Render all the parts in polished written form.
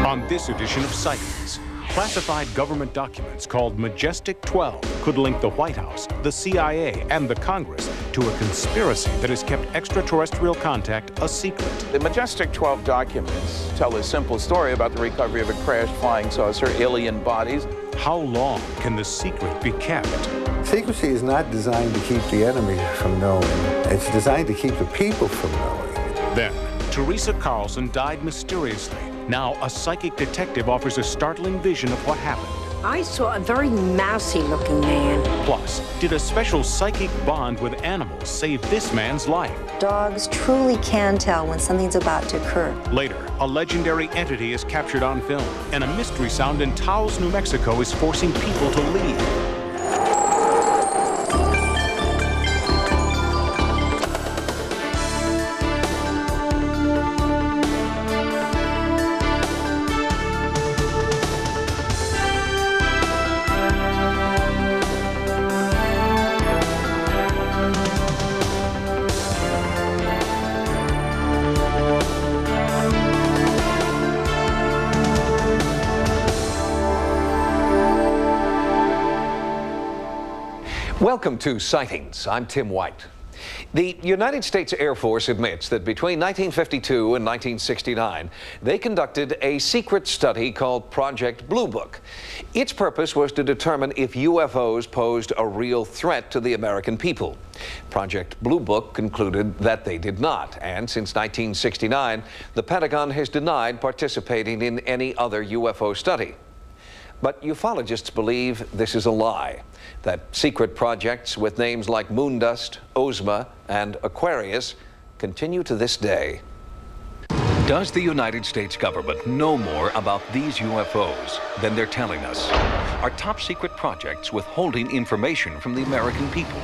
On this edition of Sightings, classified government documents called Majestic 12 could link the White House, the CIA, and the Congress to a conspiracy that has kept extraterrestrial contact a secret. The Majestic 12 documents tell a simple story about the recovery of a crashed flying saucer, alien bodies. How long can the secret be kept? Secrecy is not designed to keep the enemy from knowing. It's designed to keep the people from knowing. Then, Teresa Carlson died mysteriously. Now, a psychic detective offers a startling vision of what happened. I saw a very mousy-looking man. Plus, did a special psychic bond with animals save this man's life? Dogs truly can tell when something's about to occur. Later, a legendary entity is captured on film, and a mystery sound in Taos, New Mexico is forcing people to leave. Welcome to Sightings. I'm Tim White. The United States Air Force admits that between 1952 and 1969, they conducted a secret study called Project Blue Book. Its purpose was to determine if UFOs posed a real threat to the American people. Project Blue Book concluded that they did not, and since 1969, the Pentagon has denied participating in any other UFO study. But ufologists believe this is a lie, that secret projects with names like Moondust, Ozma, and Aquarius continue to this day. Does the United States government know more about these UFOs than they're telling us? Are top secret projects withholding information from the American people?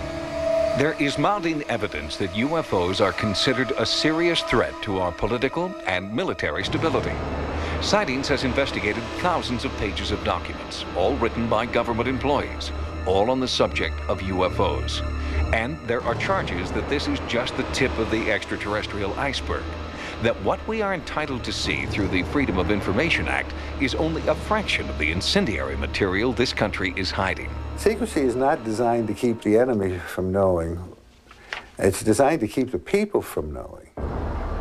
There is mounting evidence that UFOs are considered a serious threat to our political and military stability. Sightings has investigated thousands of pages of documents, all written by government employees, all on the subject of UFOs. And there are charges that this is just the tip of the extraterrestrial iceberg, that what we are entitled to see through the Freedom of Information Act is only a fraction of the incendiary material this country is hiding. Secrecy is not designed to keep the enemy from knowing. It's designed to keep the people from knowing.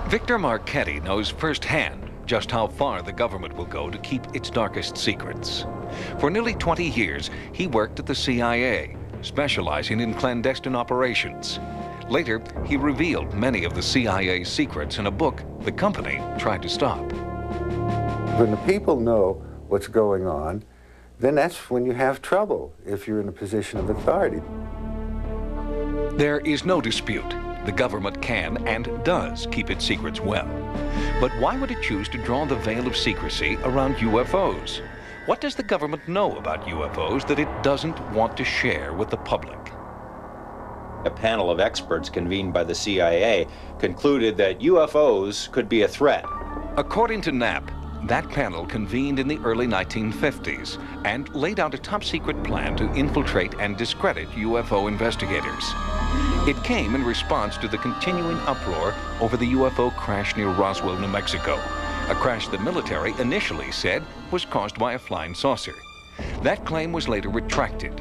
Victor Marchetti knows firsthand just how far the government will go to keep its darkest secrets. For nearly 20 years, he worked at the CIA, specializing in clandestine operations. Later, he revealed many of the CIA's secrets in a book the company tried to stop. When the people know what's going on, then that's when you have trouble, if you're in a position of authority. There is no dispute. The government can and does keep its secrets well. But why would it choose to draw the veil of secrecy around UFOs? What does the government know about UFOs that it doesn't want to share with the public? A panel of experts convened by the CIA concluded that UFOs could be a threat. According to Knapp, that panel convened in the early 1950s and laid out a top-secret plan to infiltrate and discredit UFO investigators. It came in response to the continuing uproar over the UFO crash near Roswell, New Mexico, a crash the military initially said was caused by a flying saucer. That claim was later retracted.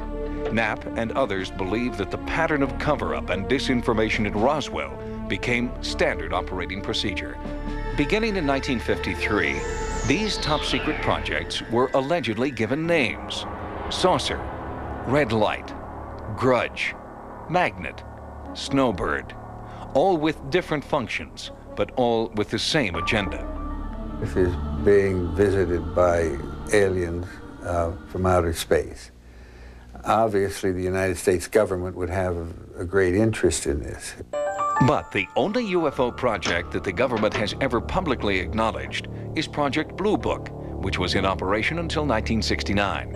Knapp and others believe that the pattern of cover-up and disinformation at Roswell became standard operating procedure. Beginning in 1953, these top-secret projects were allegedly given names: Saucer, Red Light, Grudge, Magnet, Snowbird, all with different functions, but all with the same agenda. This is being visited by aliens from outer space. Obviously, the United States government would have a great interest in this. But the only UFO project that the government has ever publicly acknowledged is Project Blue Book, which was in operation until 1969.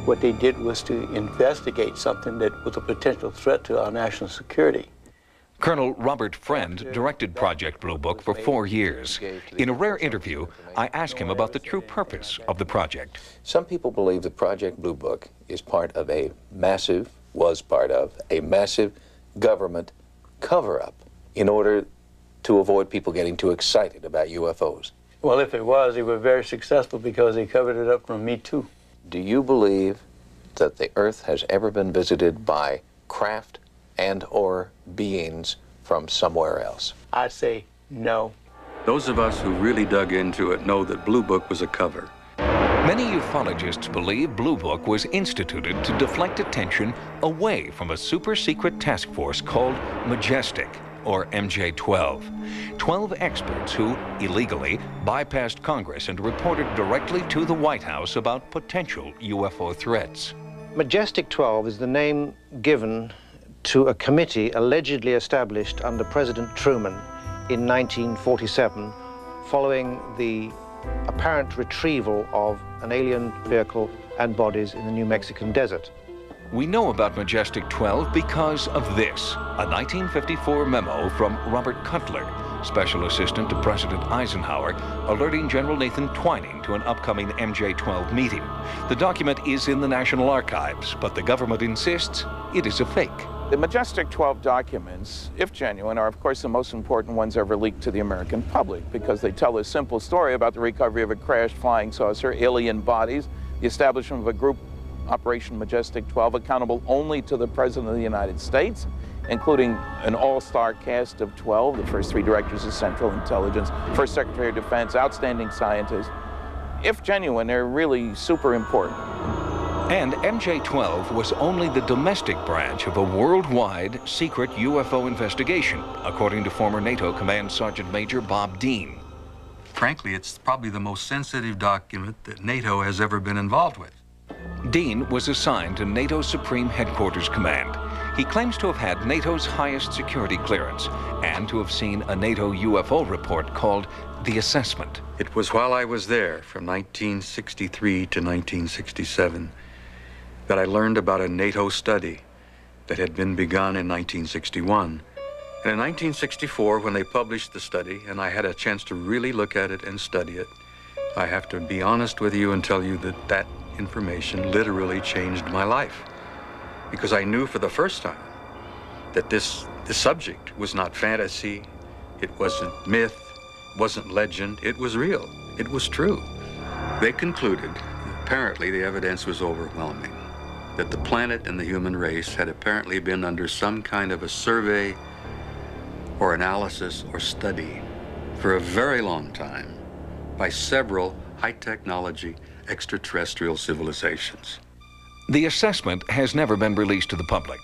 What they did was to investigate something that was a potential threat to our national security. Colonel Robert Friend directed Project Blue Book for 4 years. In a rare interview, I asked him about the true purpose of the project. Some people believe that Project Blue Book is part of was part of a massive government cover-up in order to avoid people getting too excited about UFOs. Well, if it was, they were very successful because they covered it up from me too. Do you believe that the Earth has ever been visited by craft and or beings from somewhere else? I'd say no. Those of us who really dug into it know that Blue Book was a cover. Many ufologists believe Blue Book was instituted to deflect attention away from a super-secret task force called Majestic, or MJ-12. 12 experts who, illegally, bypassed Congress and reported directly to the White House about potential UFO threats. Majestic 12 is the name given to a committee allegedly established under President Truman in 1947, following the apparent retrieval of an alien vehicle and bodies in the New Mexican desert. We know about Majestic 12 because of this, a 1954 memo from Robert Cutler, Special Assistant to President Eisenhower, alerting General Nathan Twining to an upcoming MJ-12 meeting. The document is in the National Archives, but the government insists it is a fake. The Majestic 12 documents, if genuine, are of course the most important ones ever leaked to the American public because they tell a simple story about the recovery of a crashed flying saucer, alien bodies, the establishment of a group, Operation Majestic 12, accountable only to the President of the United States, including an all-star cast of 12, the first 3 directors of Central Intelligence, first Secretary of Defense, outstanding scientists. If genuine, they're really super important. And MJ-12 was only the domestic branch of a worldwide secret UFO investigation, according to former NATO Command Sergeant Major Bob Dean. Frankly, it's probably the most sensitive document that NATO has ever been involved with. Dean was assigned to NATO's Supreme Headquarters Command. He claims to have had NATO's highest security clearance and to have seen a NATO UFO report called The Assessment. It was while I was there, from 1963 to 1967, that I learned about a NATO study that had been begun in 1961. And in 1964, when they published the study, and I had a chance to really look at it and study it, I have to be honest with you and tell you that that information literally changed my life. Because I knew for the first time that this subject was not fantasy, it wasn't myth, wasn't legend, it was real, it was true. They concluded, apparently the evidence was overwhelming, that the planet and the human race had apparently been under some kind of a survey or analysis or study for a very long time by several high-technology extraterrestrial civilizations. The assessment has never been released to the public.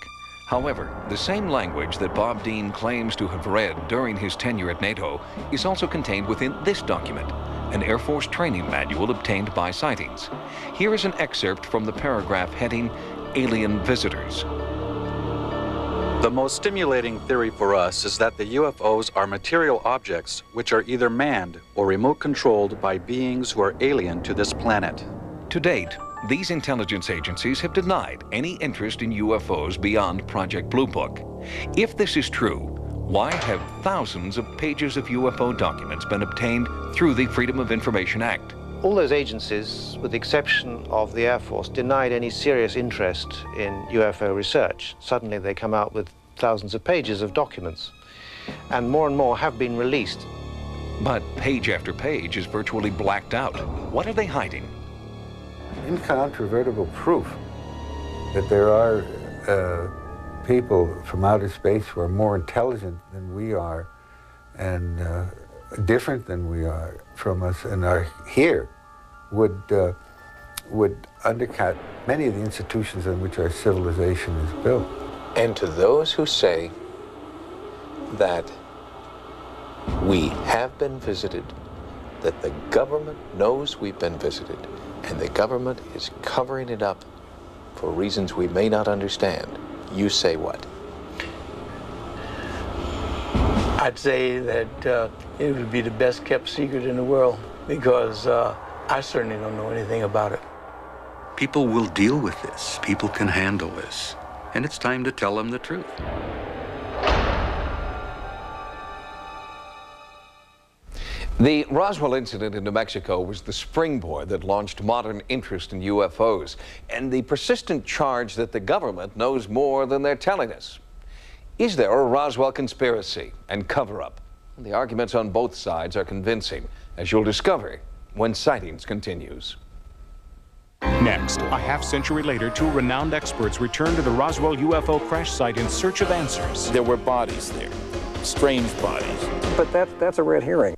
However, the same language that Bob Dean claims to have read during his tenure at NATO is also contained within this document, an Air Force training manual obtained by Sightings. Here is an excerpt from the paragraph heading Alien Visitors. The most stimulating theory for us is that the UFOs are material objects which are either manned or remote-controlled by beings who are alien to this planet. To date, these intelligence agencies have denied any interest in UFOs beyond Project Blue Book. If this is true, why have thousands of pages of UFO documents been obtained through the Freedom of Information Act? All those agencies, with the exception of the Air Force, denied any serious interest in UFO research. Suddenly they come out with thousands of pages of documents, and more have been released. But page after page is virtually blacked out. What are they hiding? Incontrovertible proof that there are people from outer space who are more intelligent than we are and different than we are from us and are here would undercut many of the institutions on which our civilization is built. And to those who say that we have been visited, that the government knows we've been visited, and the government is covering it up for reasons we may not understand, you say what? I'd say that it would be the best kept secret in the world because I certainly don't know anything about it. People will deal with this. People can handle this. And it's time to tell them the truth. The Roswell incident in New Mexico was the springboard that launched modern interest in UFOs and the persistent charge that the government knows more than they're telling us. Is there a Roswell conspiracy and cover-up? The arguments on both sides are convincing, as you'll discover when Sightings continues. Next, a half-century later, two renowned experts return to the Roswell UFO crash site in search of answers. There were bodies there, strange bodies. But that's a red herring.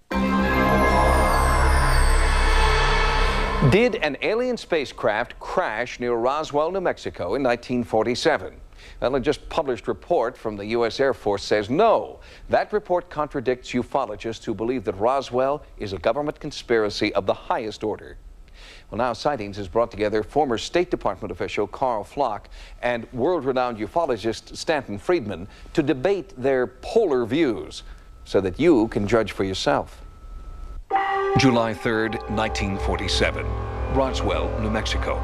Did an alien spacecraft crash near Roswell, New Mexico in 1947? Well, a just published report from the U.S. Air Force says no. That report contradicts ufologists who believe that Roswell is a government conspiracy of the highest order. Well, now Sightings has brought together former State Department official Carl Flock and world-renowned ufologist Stanton Friedman to debate their polar views so that you can judge for yourself. July 3rd, 1947, Roswell, New Mexico.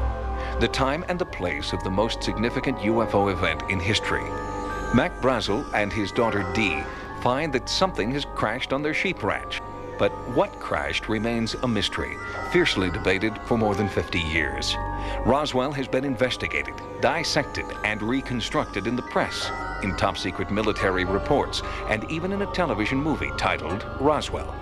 The time and the place of the most significant UFO event in history. Mac Brazel and his daughter Dee find that something has crashed on their sheep ranch. But what crashed remains a mystery, fiercely debated for more than 50 years. Roswell has been investigated, dissected, and reconstructed in the press, in top-secret military reports, and even in a television movie titled Roswell.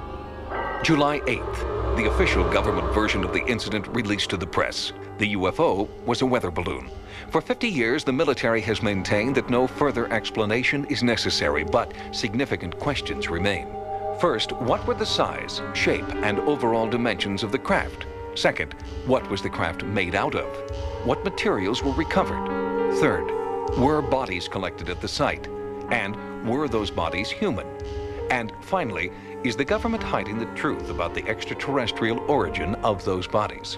July 8th, the official government version of the incident released to the press. The UFO was a weather balloon. For 50 years, the military has maintained that no further explanation is necessary, but significant questions remain. First, what were the size, shape, and overall dimensions of the craft? Second, what was the craft made out of? What materials were recovered? Third, were bodies collected at the site? And were those bodies human? And finally, is the government hiding the truth about the extraterrestrial origin of those bodies?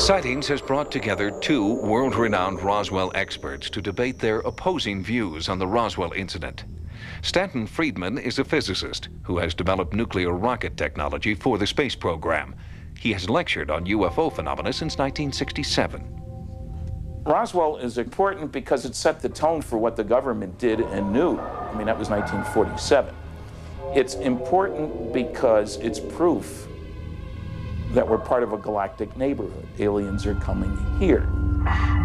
Sightings has brought together two world-renowned Roswell experts to debate their opposing views on the Roswell incident. Stanton Friedman is a physicist who has developed nuclear rocket technology for the space program. He has lectured on UFO phenomena since 1967. Roswell is important because it set the tone for what the government did and knew. I mean, that was 1947. It's important because it's proof that we're part of a galactic neighborhood. Aliens are coming here.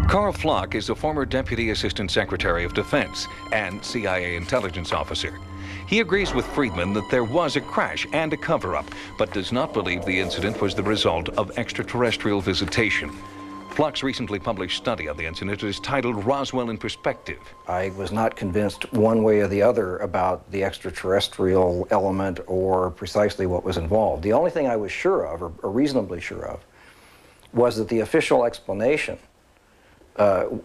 Carl Flock is a former Deputy Assistant Secretary of Defense and CIA intelligence officer. He agrees with Friedman that there was a crash and a cover-up, but does not believe the incident was the result of extraterrestrial visitation. Flock's recently published study on the incident is titled Roswell in Perspective. I was not convinced one way or the other about the extraterrestrial element or precisely what was involved. The only thing I was sure of, or reasonably sure of, was that the official explanation of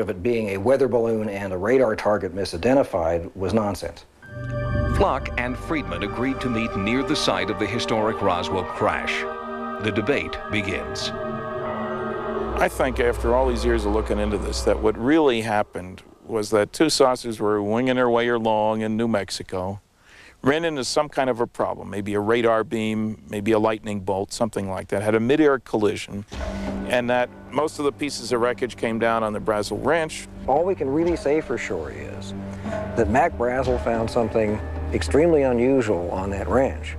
it being a weather balloon and a radar target misidentified was nonsense. Flock and Friedman agreed to meet near the site of the historic Roswell crash. The debate begins. I think after all these years of looking into this, that what really happened was that two saucers were winging their way along in New Mexico, ran into some kind of a problem, maybe a radar beam, maybe a lightning bolt, something like that, had a mid-air collision, and that most of the pieces of wreckage came down on the Brazel Ranch. All we can really say for sure is that Mac Brazel found something extremely unusual on that ranch.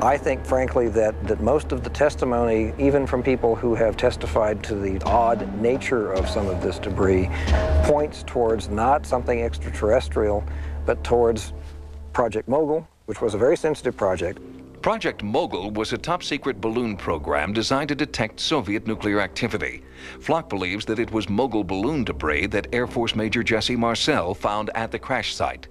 I think, frankly, that most of the testimony, even from people who have testified to the odd nature of some of this debris, points towards not something extraterrestrial, but towards Project Mogul, which was a very sensitive project. Project Mogul was a top-secret balloon program designed to detect Soviet nuclear activity. Flock believes that it was Mogul balloon debris that Air Force Major Jesse Marcel found at the crash site.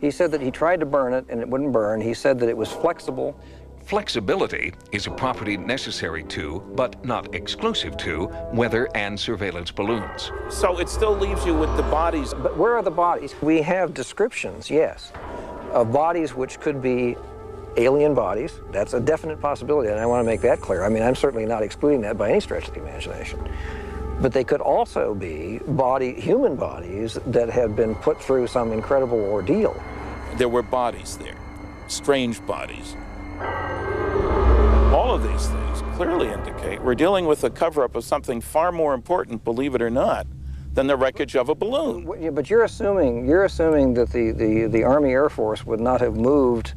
He said that he tried to burn it and it wouldn't burn. He said that it was flexible. Flexibility is a property necessary to, but not exclusive to, weather and surveillance balloons. So it still leaves you with the bodies. But where are the bodies? We have descriptions, yes, of bodies which could be alien bodies. That's a definite possibility, and I want to make that clear. I mean, I'm certainly not excluding that by any stretch of the imagination. But they could also be human bodies that have been put through some incredible ordeal. There were bodies there, strange bodies. All of these things clearly indicate we're dealing with a cover-up of something far more important, believe it or not, than the wreckage of a balloon. Yeah, but you're assuming that the Army Air Force would not have moved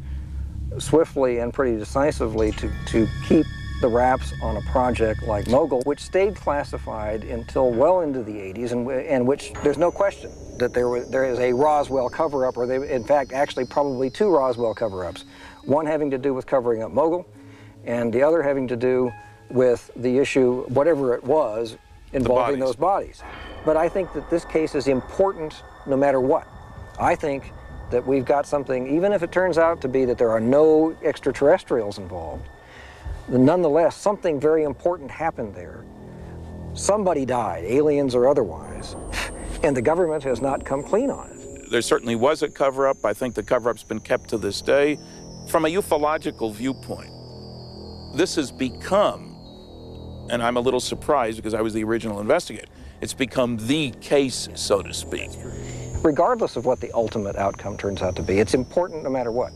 swiftly and pretty decisively to keep the wraps on a project like Mogul, which stayed classified until well into the 80s, and which there's no question that there is a Roswell cover-up, or in fact actually probably two Roswell cover-ups. one having to do with covering up Mogul, and the other having to do with the issue, whatever it was, involving those bodies. But I think that this case is important no matter what. I think that we've got something, even if it turns out to be that there are no extraterrestrials involved, then nonetheless, something very important happened there. Somebody died, aliens or otherwise, and the government has not come clean on it. There certainly was a cover-up. I think the cover-up's been kept to this day. From a ufological viewpoint, this has become, and I'm a little surprised because I was the original investigator, it's become the case, so to speak. Regardless of what the ultimate outcome turns out to be, it's important no matter what.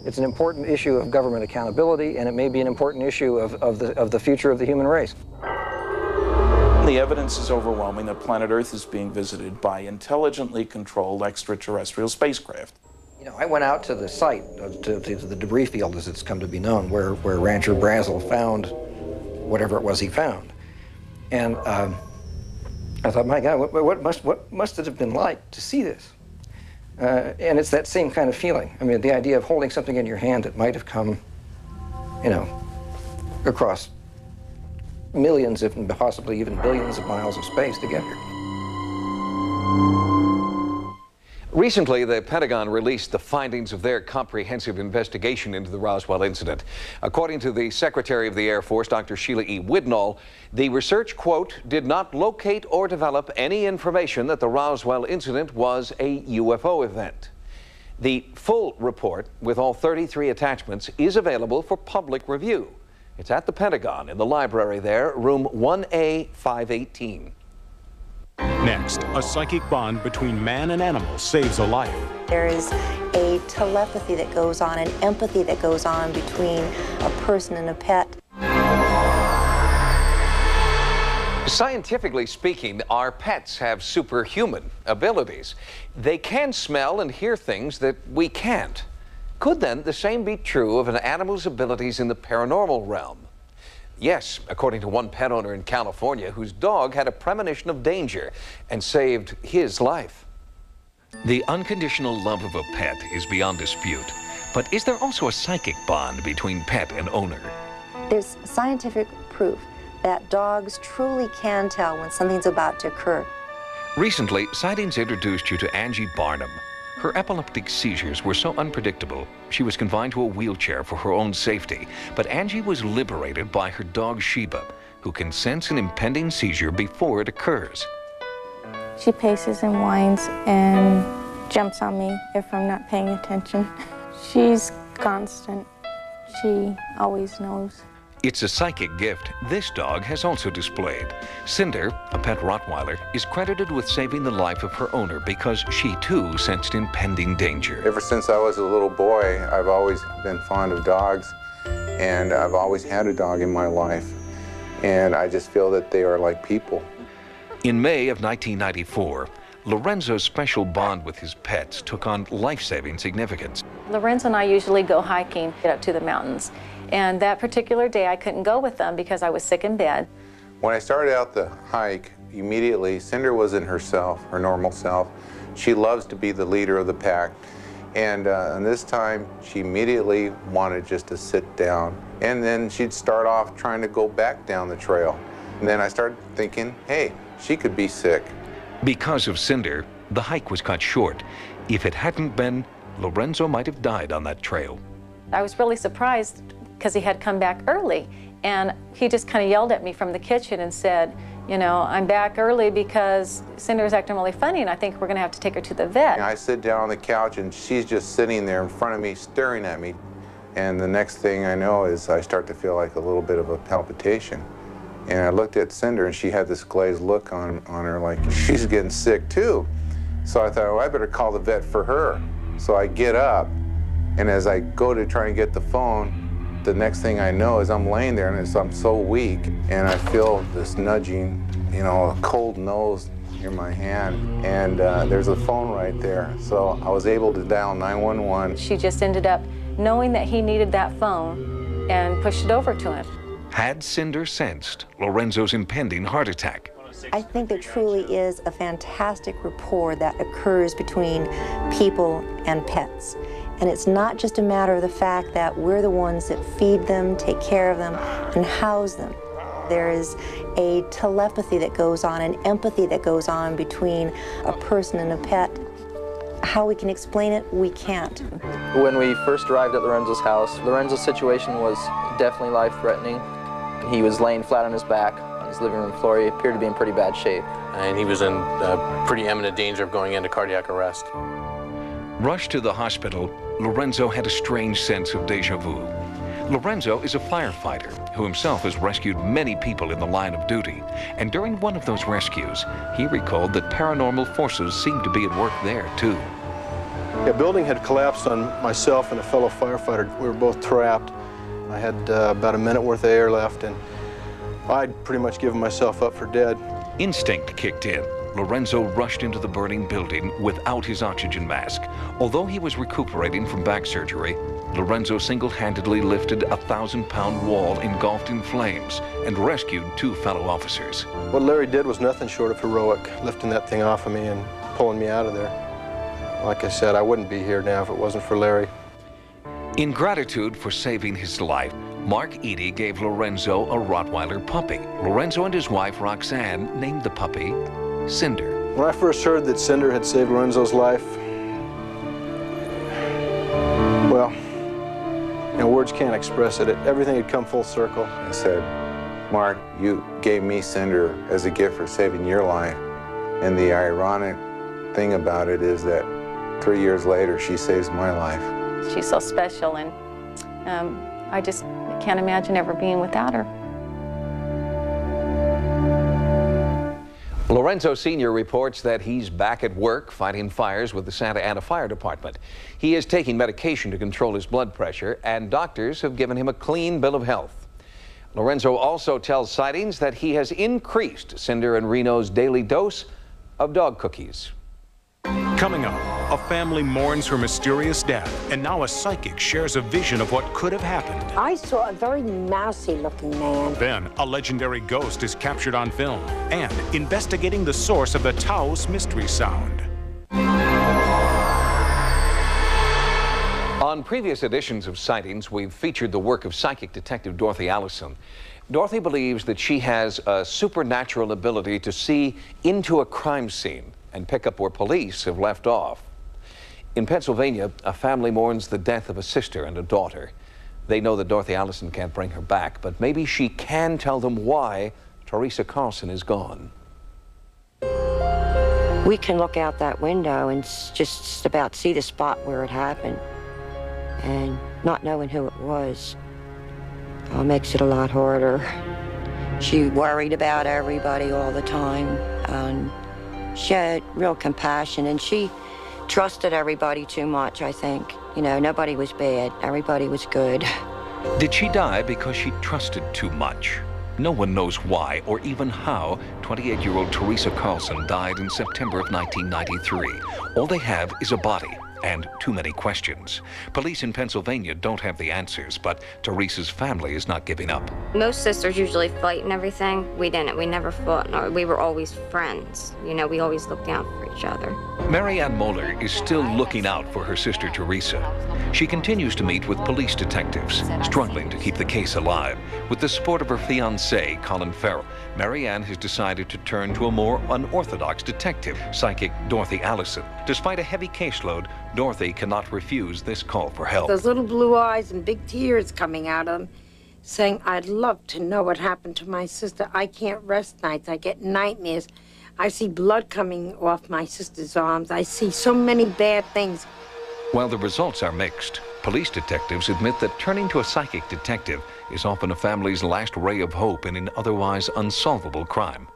It's an important issue of government accountability, and it may be an important issue of the future of the human race. The evidence is overwhelming that planet Earth is being visited by intelligently controlled extraterrestrial spacecraft. You know, I went out to the site, to the debris field as it's come to be known, where Rancher Brazel found whatever it was he found. And I thought, my God, what must it have been like to see this? And it's that same kind of feeling. I mean, the idea of holding something in your hand that might have come, you know, across millions, if possibly even billions of miles of space to get here. Recently, the Pentagon released the findings of their comprehensive investigation into the Roswell incident. According to the Secretary of the Air Force, Dr. Sheila E. Widnall, the research, quote, did not locate or develop any information that the Roswell incident was a UFO event. The full report, with all 33 attachments, is available for public review. It's at the Pentagon, in the library there, room 1A518. Next, a psychic bond between man and animal saves a life. There is a telepathy that goes on, an empathy that goes on between a person and a pet. Scientifically speaking, our pets have superhuman abilities. They can smell and hear things that we can't. Could then the same be true of an animal's abilities in the paranormal realm? Yes, according to one pet owner in California whose dog had a premonition of danger and saved his life. The unconditional love of a pet is beyond dispute, but is there also a psychic bond between pet and owner? There's scientific proof that dogs truly can tell when something's about to occur. Recently, Sightings introduced you to Angie Barnum. Her epileptic seizures were so unpredictable, she was confined to a wheelchair for her own safety. But Angie was liberated by her dog Sheba, who can sense an impending seizure before it occurs. She paces and whines and jumps on me if I'm not paying attention. She's constant. She always knows. It's a psychic gift this dog has also displayed. Cinder, a pet Rottweiler, is credited with saving the life of her owner because she too sensed impending danger. Ever since I was a little boy, I've always been fond of dogs, and I've always had a dog in my life. And I just feel that they are like people. In May of 1994, Lorenzo's special bond with his pets took on life-saving significance. Lorenzo and I usually go hiking up to the mountains. And that particular day, I couldn't go with them because I was sick in bed. When I started out the hike, immediately, Cinder wasn't herself, her normal self. She loves to be the leader of the pack. And this time, she immediately wanted just to sit down. And then she'd start off trying to go back down the trail. And then I started thinking, hey, she could be sick. Because of Cinder, the hike was cut short. If it hadn't been, Lorenzo might have died on that trail. I was really surprised because he had come back early, and he just kind of yelled at me from the kitchen and said, you know, I'm back early because Cinder's acting really funny and I think we're going to have to take her to the vet. I sit down on the couch and she's just sitting there in front of me staring at me, and the next thing I know is I start to feel like a little bit of a palpitation. And I looked at Cinder and she had this glazed look on her like she's getting sick too. So I thought, well, I better call the vet for her. So I get up, and as I go to try and get the phone, the next thing I know is I'm laying there and I'm so weak, and I feel this nudging, you know, a cold nose near my hand, and there's a phone right there. So I was able to dial 911. She just ended up knowing that he needed that phone and pushed it over to him. Had Cinder sensed Lorenzo's impending heart attack? I think there truly is a fantastic rapport that occurs between people and pets. And it's not just a matter of the fact that we're the ones that feed them, take care of them, and house them. There is a telepathy that goes on, an empathy that goes on between a person and a pet. How we can explain it, we can't. When we first arrived at Lorenzo's house, Lorenzo's situation was definitely life-threatening. He was laying flat on his back on his living room floor. He appeared to be in pretty bad shape. And he was in pretty imminent danger of going into cardiac arrest. Rushed to the hospital, Lorenzo had a strange sense of deja vu. Lorenzo is a firefighter who himself has rescued many people in the line of duty. And during one of those rescues, he recalled that paranormal forces seemed to be at work there, too. A building had collapsed on myself and a fellow firefighter. We were both trapped. I had about a minute worth of air left, and I'd pretty much given myself up for dead. Instinct kicked in. Lorenzo rushed into the burning building without his oxygen mask. Although he was recuperating from back surgery, Lorenzo single-handedly lifted a 1,000-pound wall engulfed in flames and rescued 2 fellow officers. What Larry did was nothing short of heroic, lifting that thing off of me and pulling me out of there. Like I said, I wouldn't be here now if it wasn't for Larry. In gratitude for saving his life, Mark Eady gave Lorenzo a Rottweiler puppy. Lorenzo and his wife, Roxanne, named the puppy Cinder. When I first heard that Cinder had saved Lorenzo's life, well, you know, words can't express it. Everything had come full circle. I said, Mark, you gave me Cinder as a gift for saving your life. And the ironic thing about it is that 3 years later, she saves my life. She's so special, and I just can't imagine ever being without her. Lorenzo Sr. reports that he's back at work fighting fires with the Santa Ana Fire Department. He is taking medication to control his blood pressure, and doctors have given him a clean bill of health. Lorenzo also tells Sightings that he has increased Cinder and Reno's daily dose of dog cookies. Coming up, a family mourns her mysterious death, and now a psychic shares a vision of what could have happened. I saw a very mousy-looking man. Then, a legendary ghost is captured on film, and investigating the source of the Taos mystery sound. On previous editions of Sightings, we've featured the work of psychic detective Dorothy Allison. Dorothy believes that she has a supernatural ability to see into a crime scene and pick up where police have left off. In Pennsylvania, a family mourns the death of a sister and a daughter. They know that Dorothy Allison can't bring her back, but maybe she can tell them why Teresa Carlson is gone. We can look out that window and just about see the spot where it happened. And not knowing who it was makes it a lot harder. She worried about everybody all the time. She had real compassion, and she trusted everybody too much, I think. You know, nobody was bad. Everybody was good. Did she die because she trusted too much? No one knows why or even how 28-year-old Teresa Carlson died in September of 1993. All they have is a body and too many questions. Police in Pennsylvania don't have the answers, but Teresa's family is not giving up. Most sisters usually fight and everything. We didn't. We never fought. No, we were always friends. You know, we always looked out for each other. Mary Ann Moeller is still looking out for her sister Teresa. She continues to meet with police detectives, struggling to keep the case alive. With the support of her fiancé, Colin Farrell, Mary Ann has decided to turn to a more unorthodox detective, psychic Dorothy Allison. Despite a heavy caseload, Dorothy cannot refuse this call for help. Those little blue eyes and big tears coming out of them, saying, I'd love to know what happened to my sister. I can't rest nights. I get nightmares. I see blood coming off my sister's arms. I see so many bad things. While the results are mixed, police detectives admit that turning to a psychic detective is often a family's last ray of hope in an otherwise unsolvable crime.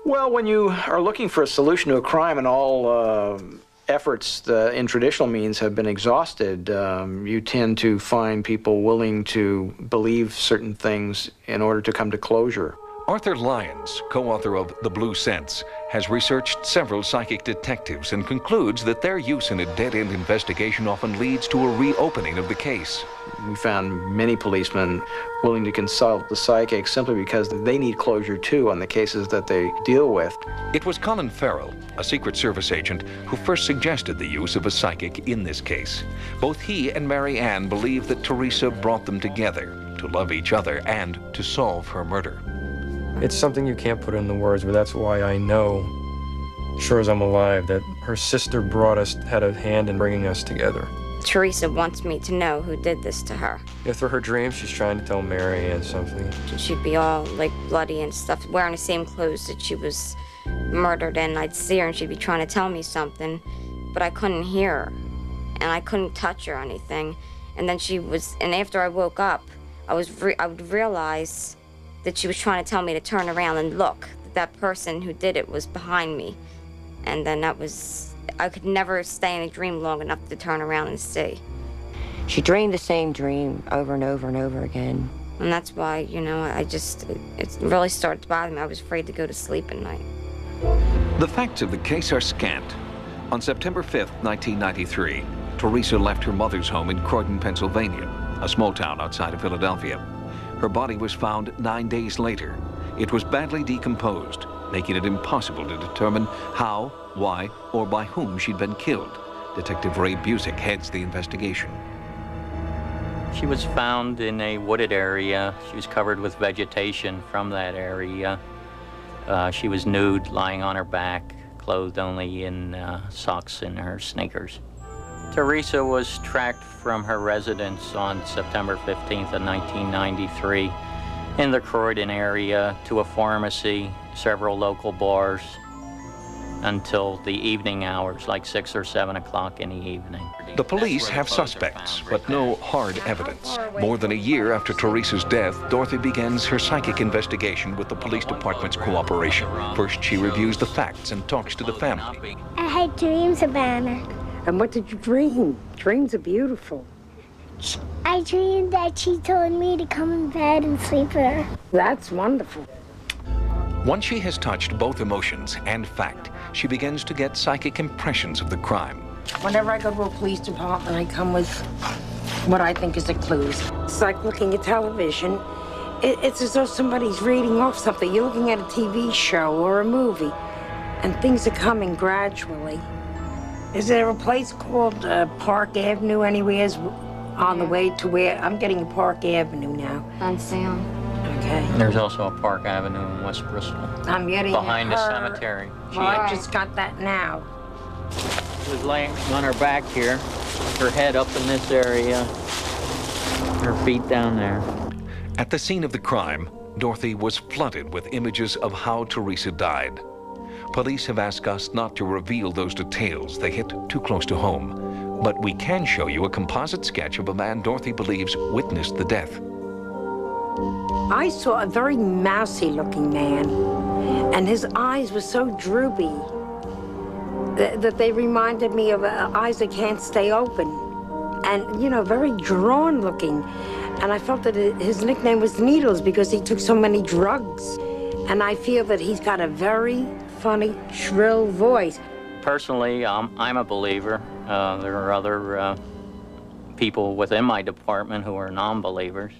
Well, when you are looking for a solution to a crime and all efforts in traditional means have been exhausted, you tend to find people willing to believe certain things in order to come to closure. Arthur Lyons, co-author of The Blue Sense, has researched several psychic detectives and concludes that their use in a dead-end investigation often leads to a reopening of the case. We found many policemen willing to consult the psychic simply because they need closure too on the cases that they deal with. It was Colin Farrell, a Secret Service agent, who first suggested the use of a psychic in this case. Both he and Mary Ann believe that Teresa brought them together to love each other and to solve her murder. It's something you can't put into words, but that's why I know, sure as I'm alive, that her sister had a hand in bringing us together. Teresa wants me to know who did this to her. Yeah, through her dreams, she's trying to tell Mary Ann something. She'd be all like bloody and stuff, wearing the same clothes that she was murdered in. I'd see her and she'd be trying to tell me something, but I couldn't hear her, and I couldn't touch her or anything. And then and after I woke up, I would realize that she was trying to tell me to turn around and look. That person who did it was behind me. And then I could never stay in a dream long enough to turn around and see. She dreamed the same dream over and over and over again. And that's why, you know, it really started to bother me. I was afraid to go to sleep at night. The facts of the case are scant. On September 5th, 1993, Teresa left her mother's home in Croydon, Pennsylvania, a small town outside of Philadelphia. Her body was found 9 days later. It was badly decomposed, making it impossible to determine how, why, or by whom she'd been killed. Detective Ray Busick heads the investigation. She was found in a wooded area. She was covered with vegetation from that area. She was nude, lying on her back, clothed only in socks and her sneakers. Teresa was tracked from her residence on September 15th of 1993 in the Croydon area to a pharmacy, several local bars, until the evening hours, like 6 or 7 o'clock in the evening. The police have suspects, but no hard evidence. More than a year after Teresa's death, Dorothy begins her psychic investigation with the police department's cooperation. First, she reviews the facts and talks to the family. I had dreams about her. And what did you dream? Dreams are beautiful. I dreamed that she told me to come in bed and sleep with her. That's wonderful. Once she has touched both emotions and fact, she begins to get psychic impressions of the crime. Whenever I go to a police department, I come with what I think is the clues. It's like looking at television. It's as though somebody's reading off something. You're looking at a TV show or a movie, and things are coming gradually. Is there a place called Park Avenue anywhere on the way to where I'm getting Park Avenue now? On Sam. Okay. There's also a Park Avenue in West Bristol. I'm getting behind the cemetery. Well, I just got that now. She was laying on her back here, her head up in this area, her feet down there. At the scene of the crime, Dorothy was flooded with images of how Teresa died. Police have asked us not to reveal those details. They hit too close to home. But we can show you a composite sketch of a man Dorothy believes witnessed the death. I saw a very mousy-looking man, and his eyes were so droopy that they reminded me of eyes that can't stay open, and, you know, very drawn-looking. And I felt that his nickname was Needles because he took so many drugs. And I feel that he's got a very funny, shrill voice. Personally, I'm a believer. There are other people within my department who are non-believers.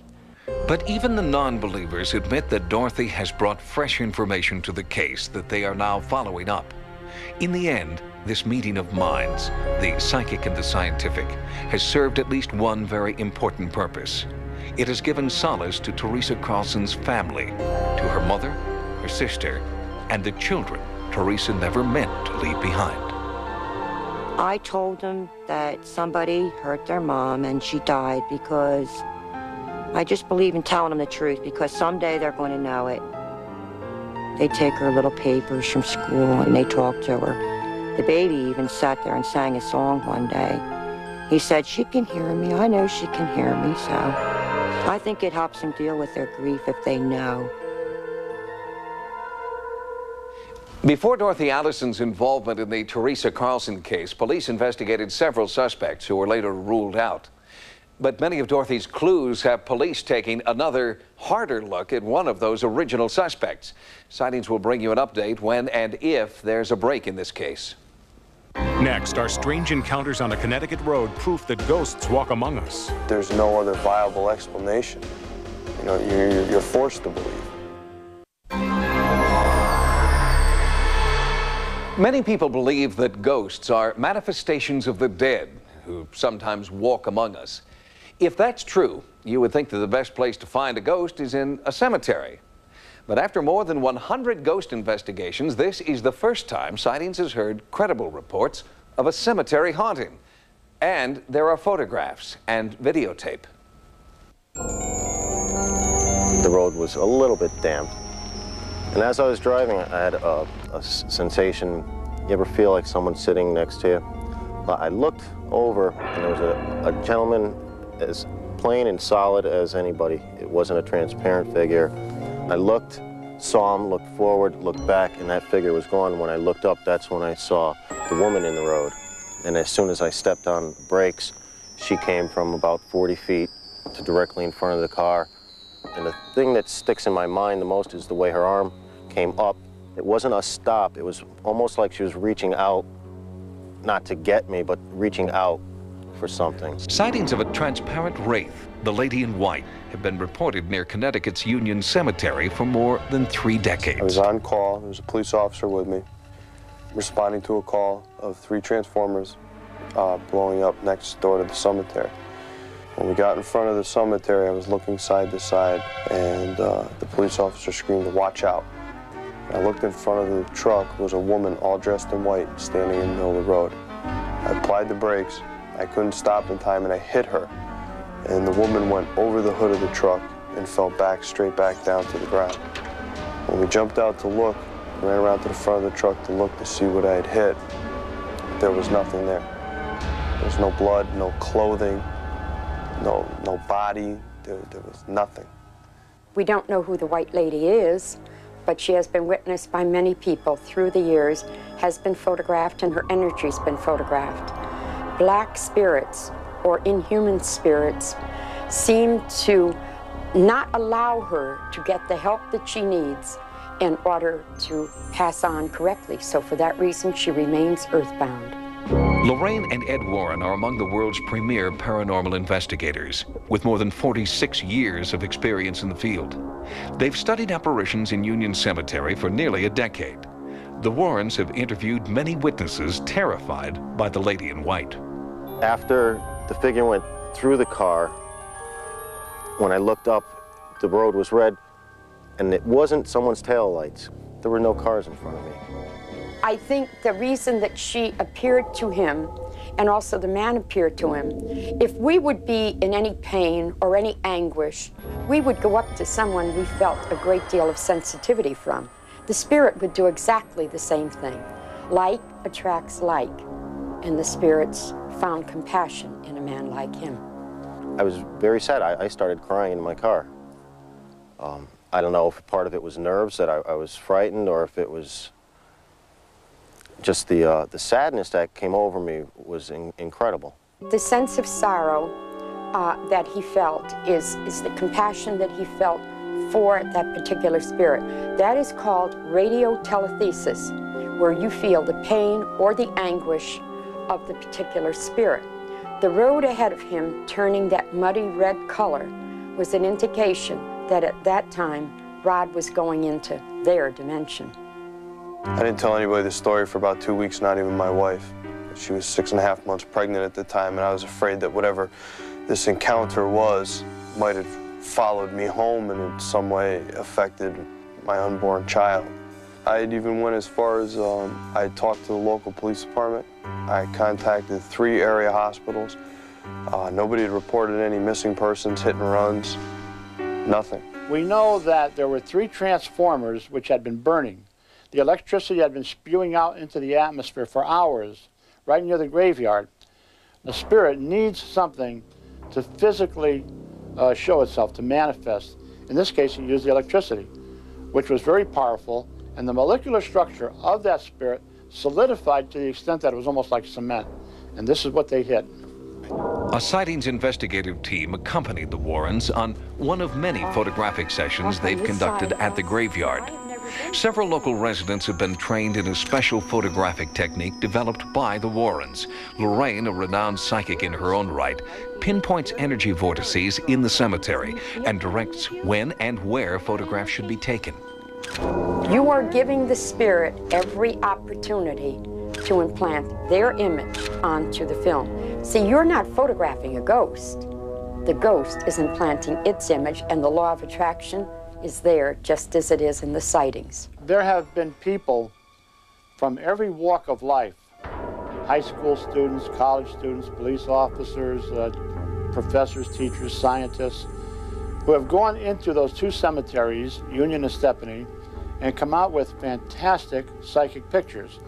But even the non-believers admit that Dorothy has brought fresh information to the case that they are now following up. In the end, this meeting of minds, the psychic and the scientific, has served at least one very important purpose. It has given solace to Teresa Carlson's family, to her mother, her sister, and the children Teresa never meant to leave behind. I told them that somebody hurt their mom and she died because I just believe in telling them the truth because someday they're going to know it. They take her little papers from school and they talk to her. The baby even sat there and sang a song one day. He said, "She can hear me. I know she can hear me." So I think it helps them deal with their grief if they know. Before Dorothy Allison's involvement in the Teresa Carlson case, police investigated several suspects who were later ruled out. But many of Dorothy's clues have police taking another, harder look at one of those original suspects. Sightings will bring you an update when and if there's a break in this case. Next, our strange encounters on a Connecticut road proof that ghosts walk among us. There's no other viable explanation. You know, you're forced to believe. Many people believe that ghosts are manifestations of the dead who sometimes walk among us. If that's true, you would think that the best place to find a ghost is in a cemetery. But after more than 100 ghost investigations, this is the first time Sightings has heard credible reports of a cemetery haunting. And there are photographs and videotape. The road was a little bit damp. And as I was driving, I had a sensation. You ever feel like someone's sitting next to you? I looked over, and there was a gentleman as plain and solid as anybody. It wasn't a transparent figure. I looked, saw him, looked forward, looked back, and that figure was gone. When I looked up, that's when I saw the woman in the road. And as soon as I stepped on the brakes, she came from about 40 feet to directly in front of the car. And the thing that sticks in my mind the most is the way her arm came up. It wasn't a stop. It was almost like she was reaching out, not to get me, but reaching out for something. Sightings of a transparent wraith, the Lady in White, have been reported near Connecticut's Union Cemetery for more than 3 decades. I was on call. There was a police officer with me, responding to a call of 3 transformers blowing up next door to the cemetery. When we got in front of the cemetery, I was looking side to side, and the police officer screamed, "Watch out." I looked in front of the truck. There was a woman all dressed in white standing in the middle of the road. I applied the brakes. I couldn't stop in time, and I hit her. And the woman went over the hood of the truck and fell straight back down to the ground. When we jumped out to look, ran around to the front of the truck to look to see what I had hit, there was nothing there. There was no blood, no clothing, no body. There was nothing. We don't know who the White Lady is, but she has been witnessed by many people through the years, has been photographed, and her energy's been photographed. Black spirits, or inhuman spirits, seem to not allow her to get the help that she needs in order to pass on correctly. So for that reason, she remains earthbound. Lorraine and Ed Warren are among the world's premier paranormal investigators, with more than 46 years of experience in the field. They've studied apparitions in Union Cemetery for nearly a decade. The Warrens have interviewed many witnesses terrified by the Lady in White. After the figure went through the car, when I looked up, the road was red, and it wasn't someone's taillights. There were no cars in front of me. I think the reason that she appeared to him, and also the man appeared to him, if we would be in any pain or any anguish, we would go up to someone we felt a great deal of sensitivity from. The spirit would do exactly the same thing. Like attracts like, and the spirits found compassion in a man like him. I was very sad. I started crying in my car. I don't know if part of it was nerves, that I was frightened, or if it was just the sadness that came over me was incredible. The sense of sorrow that he felt is the compassion that he felt for that particular spirit. That is called radiotelethesis, where you feel the pain or the anguish of the particular spirit. The road ahead of him turning that muddy red color was an indication that at that time Rod was going into their dimension. I didn't tell anybody the story for about 2 weeks, not even my wife. She was 6.5 months pregnant at the time, and I was afraid that whatever this encounter was might have followed me home and in some way affected my unborn child. I even went as far as I talked to the local police department. I contacted 3 area hospitals. Nobody had reported any missing persons, hit and runs, nothing. We know that there were 3 transformers which had been burning. The electricity had been spewing out into the atmosphere for hours, right near the graveyard. The spirit needs something to physically show itself, to manifest. In this case, he used the electricity, which was very powerful, and the molecular structure of that spirit solidified to the extent that it was almost like cement. And this is what they hit. A Sightings investigative team accompanied the Warrens on one of many photographic sessions they've conducted at the graveyard. Several local residents have been trained in a special photographic technique developed by the Warrens. Lorraine, a renowned psychic in her own right, pinpoints energy vortices in the cemetery and directs when and where photographs should be taken. You are giving the spirit every opportunity to implant their image onto the film. See, you're not photographing a ghost. The ghost is implanting its image, and the law of attraction is there just as it is in the sightings. There have been people from every walk of life, high school students, college students, police officers, professors, teachers, scientists, who have gone into those two cemeteries, Union and Stephanie, and come out with fantastic psychic pictures.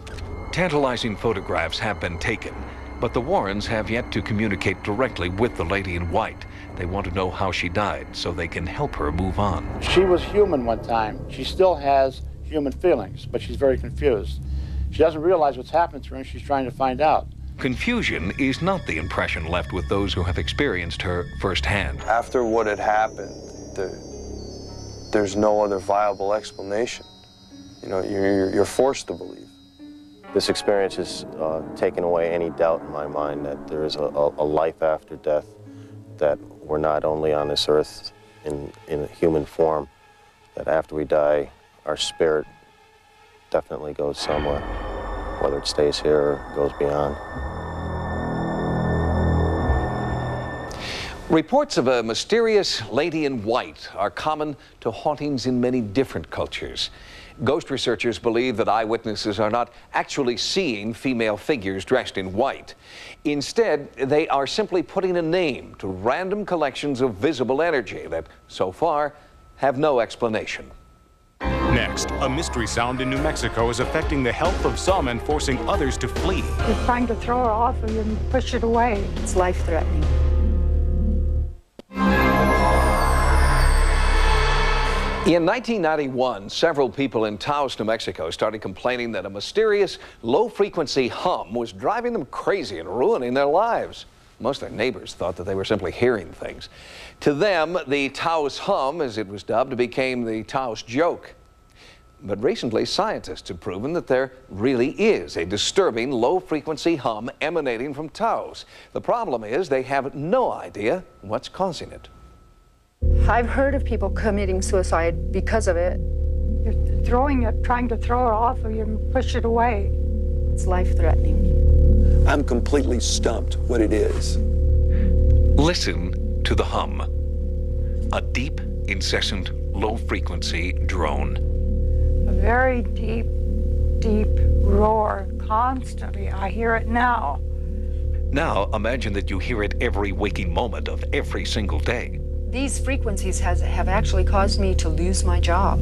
Tantalizing photographs have been taken, but the Warrens have yet to communicate directly with the lady in white. They want to know how she died so they can help her move on. She was human one time. She still has human feelings, but she's very confused. She doesn't realize what's happened to her, and she's trying to find out. Confusion is not the impression left with those who have experienced her firsthand. After what had happened, there's no other viable explanation. You know, you're forced to believe. This experience has taken away any doubt in my mind that there is a life after death, that we're not only on this earth in a human form, that after we die, our spirit definitely goes somewhere, whether it stays here or goes beyond. Reports of a mysterious lady in white are common to hauntings in many different cultures. Ghost researchers believe that eyewitnesses are not actually seeing female figures dressed in white. Instead, they are simply putting a name to random collections of visible energy that, so far, have no explanation. Next, a mystery sound in New Mexico is affecting the health of some and forcing others to flee. You're trying to throw her off of you and push it away. It's life-threatening. In 1991, several people in Taos, New Mexico started complaining that a mysterious low-frequency hum was driving them crazy and ruining their lives. Most of their neighbors thought that they were simply hearing things. To them, the Taos hum, as it was dubbed, became the Taos joke. But recently, scientists have proven that there really is a disturbing low-frequency hum emanating from Taos. The problem is they have no idea what's causing it. I've heard of people committing suicide because of it. You're throwing it, trying to throw her off of you and push it away. It's life-threatening. I'm completely stumped what it is. Listen to the hum. A deep, incessant, low-frequency drone. A very deep, deep roar constantly. I hear it now. Now imagine that you hear it every waking moment of every single day. These frequencies have actually caused me to lose my job.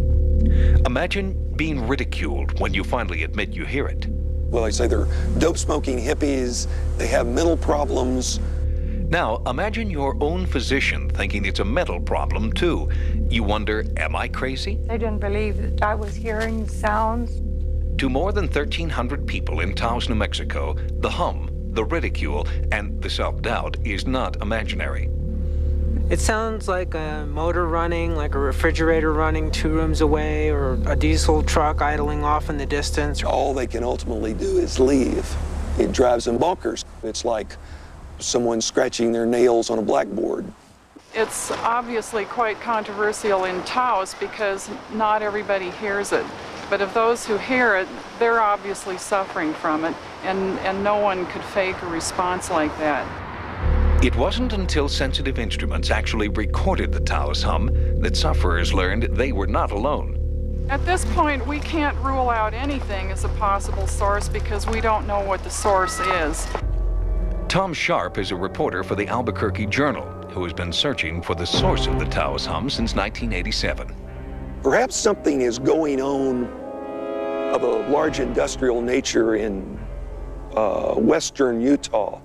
Imagine being ridiculed when you finally admit you hear it. Well, I say they're dope-smoking hippies, they have mental problems. Now, imagine your own physician thinking it's a mental problem, too. You wonder, am I crazy? They didn't believe that I was hearing sounds. To more than 1,300 people in Taos, New Mexico, the hum, the ridicule, and the self-doubt is not imaginary. It sounds like a motor running, like a refrigerator running 2 rooms away, or a diesel truck idling off in the distance. All they can ultimately do is leave. It drives them bonkers. It's like someone scratching their nails on a blackboard. It's obviously quite controversial in Taos because not everybody hears it. But of those who hear it, they're obviously suffering from it, and no one could fake a response like that. It wasn't until sensitive instruments actually recorded the Taos hum that sufferers learned they were not alone. At this point, we can't rule out anything as a possible source because we don't know what the source is. Tom Sharp is a reporter for the Albuquerque Journal who has been searching for the source of the Taos hum since 1987. Perhaps something is going on of a large industrial nature in western Utah.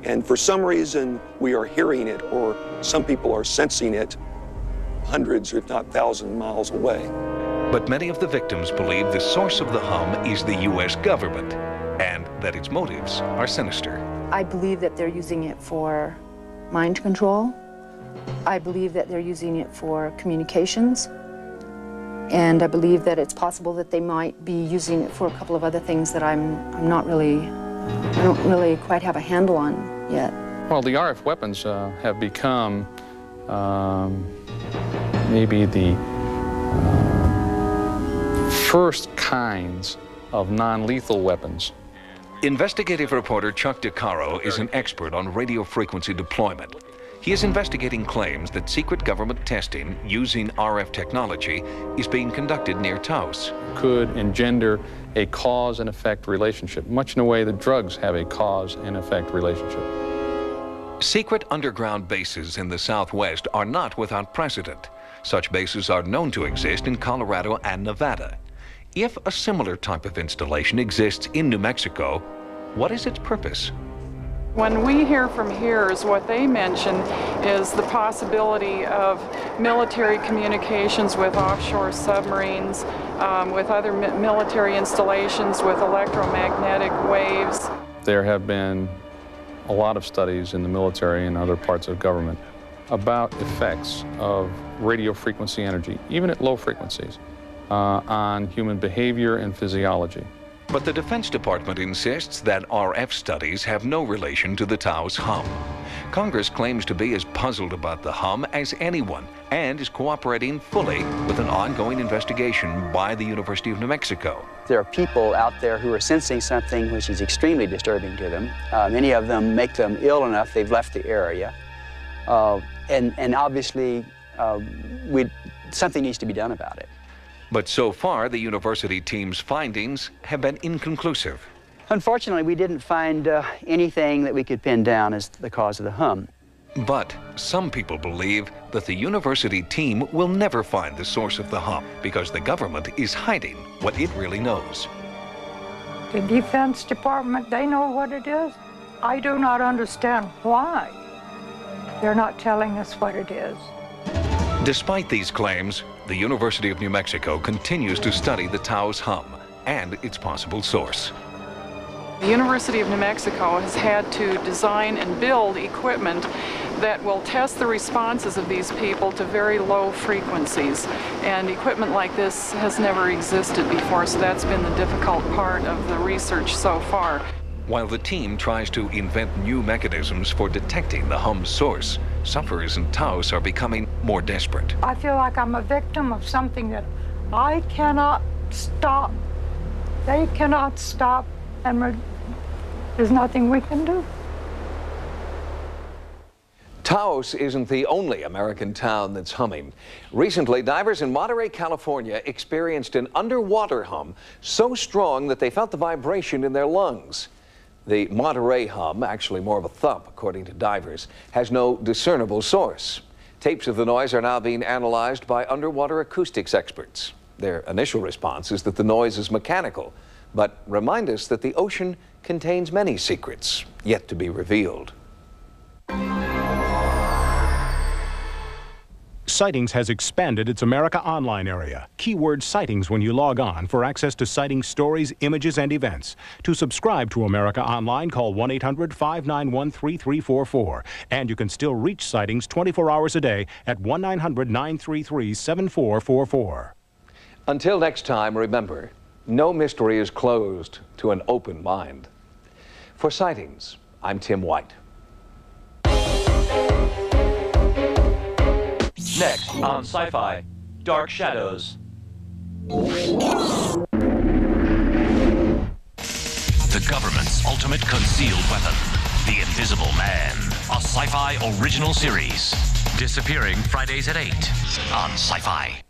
And for some reason, we are hearing it, or some people are sensing it hundreds, if not thousands, miles away. But many of the victims believe the source of the hum is the U.S. government, and that its motives are sinister. I believe that they're using it for mind control. I believe that they're using it for communications. And I believe that it's possible that they might be using it for a couple of other things that I don't really quite have a handle on yet. Well, the RF weapons have become maybe the first kinds of non-lethal weapons. Investigative reporter Chuck DeCaro is an expert on radio frequency deployment. He is investigating claims that secret government testing using RF technology is being conducted near Taos. Could engender a cause and effect relationship, much in the way that drugs have a cause and effect relationship. Secret underground bases in the Southwest are not without precedent. Such bases are known to exist in Colorado and Nevada. If a similar type of installation exists in New Mexico, what is its purpose? When we hear from hearers, what they mention is the possibility of military communications with offshore submarines, with other military installations, with electromagnetic waves. There have been a lot of studies in the military and other parts of government about effects of radio frequency energy, even at low frequencies, on human behavior and physiology. But the Defense Department insists that RF studies have no relation to the Taos hum. Congress claims to be as puzzled about the hum as anyone and is cooperating fully with an ongoing investigation by the University of New Mexico. There are people out there who are sensing something which is extremely disturbing to them. Many of them make them ill enough they've left the area. And obviously, something needs to be done about it. But so far, the university team's findings have been inconclusive. Unfortunately, we didn't find anything that we could pin down as the cause of the hum. But some people believe that the university team will never find the source of the hum because the government is hiding what it really knows. The Defense Department, they know what it is. I do not understand why they're not telling us what it is. Despite these claims, the University of New Mexico continues to study the Taos hum and its possible source. The University of New Mexico has had to design and build equipment that will test the responses of these people to very low frequencies. And equipment like this has never existed before, so that's been the difficult part of the research so far. While the team tries to invent new mechanisms for detecting the hum's source, sufferers in Taos are becoming more desperate. I feel like I'm a victim of something that I cannot stop. They cannot stop, and there's nothing we can do. Taos isn't the only American town that's humming. Recently, divers in Monterey, California experienced an underwater hum so strong that they felt the vibration in their lungs. The Monterey hum, actually more of a thump according to divers, has no discernible source. Tapes of the noise are now being analyzed by underwater acoustics experts. Their initial response is that the noise is mechanical, but remind us that the ocean contains many secrets yet to be revealed. Sightings has expanded its America Online area. Keyword Sightings when you log on for access to Sightings stories, images, and events. To subscribe to America Online, call 1-800-591-3344. And you can still reach Sightings 24 hours a day at 1-900-933-7444. Until next time, remember, no mystery is closed to an open mind. For Sightings, I'm Tim White. Next on Sci-Fi, Dark Shadows. The government's ultimate concealed weapon, the Invisible Man, a Sci-Fi original series. Disappearing Fridays at 8 on Sci-Fi.